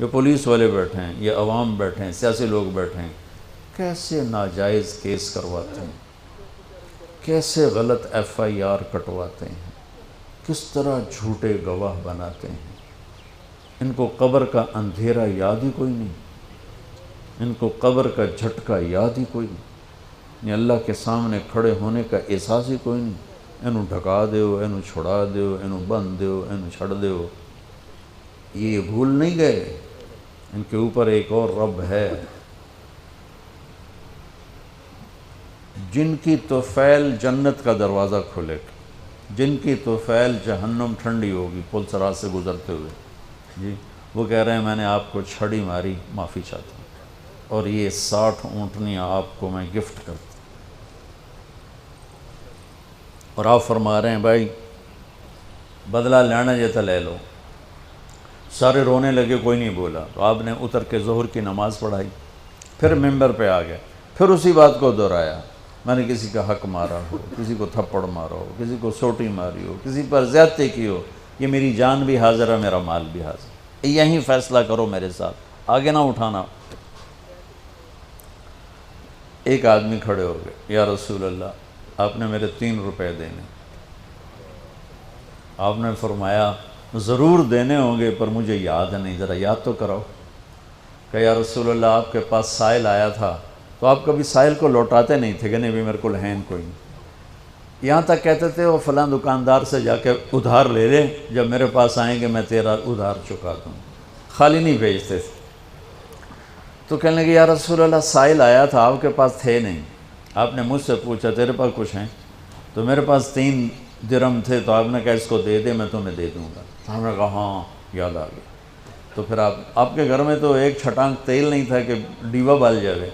یہ پولیس والے بیٹھے ہیں، یہ عوام بیٹھے ہیں، سیاسی لوگ بیٹھے ہیں، کیسے ناجائز کیس کرواتے ہیں، کیسے غلط ایف آئی آر کٹواتے ہیں، کس طرح جھوٹے گواہ بناتے ہیں۔ ان کو قبر کا اندھیرا یاد ہی کوئی نہیں، ان کو قبر کا جھٹکا یاد ہی کوئی نہیں، اللہ کے سامنے کھڑے ہونے کا احساس ہی کوئی نہیں۔ انہوں ڈھکا دیو، انہوں چھڑا دیو، انہوں بند دیو، انہوں چھڑ دیو۔ یہ بھول نہیں گئے ان کے اوپر ایک اور رب ہے، جن کی طفیل جنت کا دروازہ کھلے گا، جن کی طفیل جہنم ٹھنڈی ہوگی پل صراط سے گزرتے ہوئے۔ جی وہ کہہ رہے ہیں میں نے آپ کو چھڑی ماری، معافی چاہتا ہوں، اور یہ 60 اونٹنیاں آپ کو میں گفٹ کرتا ہوں۔ اور آپ فرما رہے ہیں بھائی بدلہ لینا جیتا لے لو۔ سارے رونے لگے، کوئی نہیں بولا، تو آپ نے اتر کے ظہر کی نماز پڑھائی، پھر ممبر پہ آ گئے، پھر اسی بات کو دہرایا، میں نے کسی کا حق مارا ہو، کسی کو تھپڑ مارا ہو، کسی کو سوٹی ماری ہو، کسی پر زیادتی کی ہو، یہ میری جان بھی حاضر ہے، میرا مال بھی حاضر ہے، یہیں فیصلہ کرو میرے ساتھ، آگے نہ اٹھانا۔ ایک آدمی کھڑے ہو گئے، یا رسول اللہ آپ نے میرے 3 روپے دینے۔ آپ نے فرمایا ضرور دینے ہوں گے پر مجھے یاد نہیں، ذرا یاد تو کراؤ۔ کہ یا رسول اللہ آپ کے پاس سائل آیا تھا تو آپ کبھی سائل کو لوٹاتے نہیں تھے کہ نہیں بھی میرے کو لہین کوئی نہیں، یہاں تک کہتے تھے وہ فلاں دکاندار سے جا کے ادھار لے لے، جب میرے پاس آئیں گے میں تیرا ادھار چکا دوں، خالی نہیں بھیجتے تھے۔ تو کہنے لگے یا رسول اللہ سائل آیا تھا آپ کے پاس تھے نہیں، آپ نے مجھ سے پوچھا تیرے پاس کچھ ہیں، تو میرے پاس 3 درہم تھے، تو آپ نے کہا اس کو دے دے میں تمہیں دے دوں گا۔ تو ہم نے کہا ہاں یاد آ گیا۔ تو پھر آپ کے گھر میں تو ایک چھٹانک تیل نہیں تھا کہ ڈیوا بال جائے،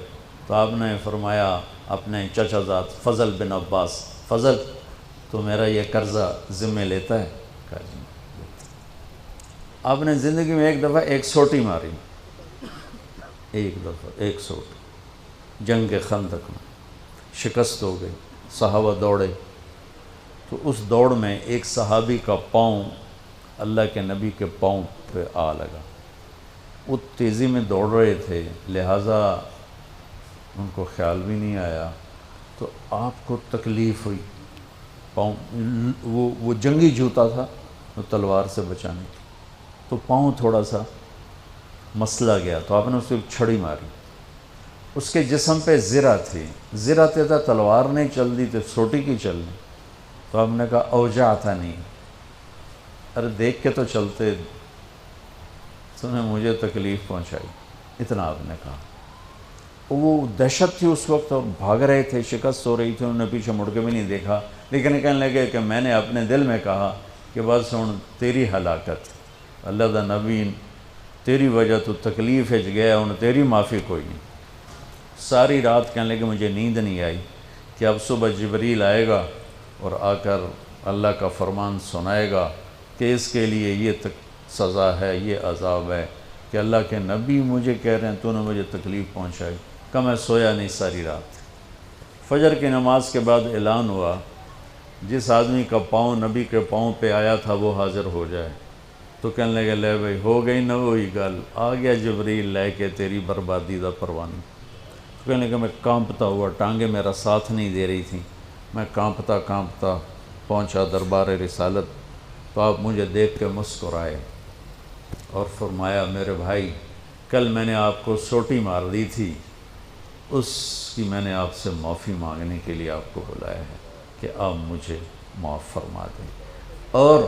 تو آپ نے فرمایا اپنے چچا زاد فضل بن عباس، فضل تو میرا یہ قرضہ ذمہ لیتا ہے؟ کہا جی۔ آپ نے زندگی میں ایک دفعہ ایک سوٹی ماری، ایک دفعہ ایک سوٹی، جنگ خندق میں شکست ہو گئی، صحابہ دوڑے، تو اس دوڑ میں ایک صحابی کا پاؤں اللہ کے نبی کے پاؤں پہ آ لگا، وہ تیزی میں دوڑ رہے تھے لہٰذا ان کو خیال بھی نہیں آیا، تو آپ کو تکلیف ہوئی، پاؤں وہ جنگی جوتا تھا وہ تلوار سے بچانے کی، تو پاؤں تھوڑا سا مسلا گیا، تو آپ نے اس کو ایک چھڑی ماری، اس کے جسم پہ زرہ تھی، زرہ تھا تلوار نہیں چل دی تو سوٹی کی چلنی، تو آپ نے کہا اوجا تھا نہیں، ارے دیکھ کے تو چلتے، تو نے مجھے تکلیف پہنچائی، اتنا آپ نے کہا۔ وہ دہشت تھی اس وقت اور بھاگ رہے تھے، شکست ہو رہی تھی، انہوں نے پیچھے مڑ کے بھی نہیں دیکھا، لیکن کہنے لگے کہ میں نے اپنے دل میں کہا کہ بس سن تیری ہلاکت، اللہ دا نبی تیری وجہ تو تکلیف ہج گیا، انہیں تیری معافی کوئی نہیں۔ ساری رات کہنے لگے مجھے نیند نہیں آئی کہ اب صبح جبریل آئے گا اور آ کر اللہ کا فرمان سنائے گا کہ اس کے لیے یہ سزا ہے، یہ عذاب ہے، کہ اللہ کے نبی مجھے کہہ رہے ہیں تو نے مجھے تکلیف پہنچائی۔ کہ میں سویا نہیں ساری رات۔ فجر کی نماز کے بعد اعلان ہوا جس آدمی کا پاؤں نبی کے پاؤں پہ آیا تھا وہ حاضر ہو جائے، تو کہنے لگے لے بھائی ہو گئی نہ وہی گل، آ گیا جبریل لے کے تیری بربادی دا پروانہ۔ تو کہنے لگے میں کانپتا ہوا، ٹانگیں میرا ساتھ نہیں دے رہی تھیں، میں کانپتا کانپتا پہنچا دربار رسالت، تو آپ مجھے دیکھ کے مسکرائے اور فرمایا میرے بھائی کل میں نے آپ کو سوٹی مار دی تھی، اس کی میں نے آپ سے معافی مانگنے کے لیے آپ کو بلایا ہے کہ آپ مجھے معاف فرما دیں، اور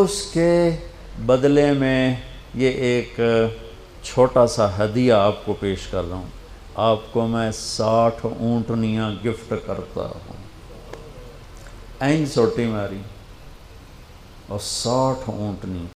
اس کے بدلے میں یہ ایک چھوٹا سا ہدیہ آپ کو پیش کر رہا ہوں، آپ کو میں 60 اونٹنیاں گفٹ کرتا ہوں۔ این سوٹی ماری اور 60 اونٹنی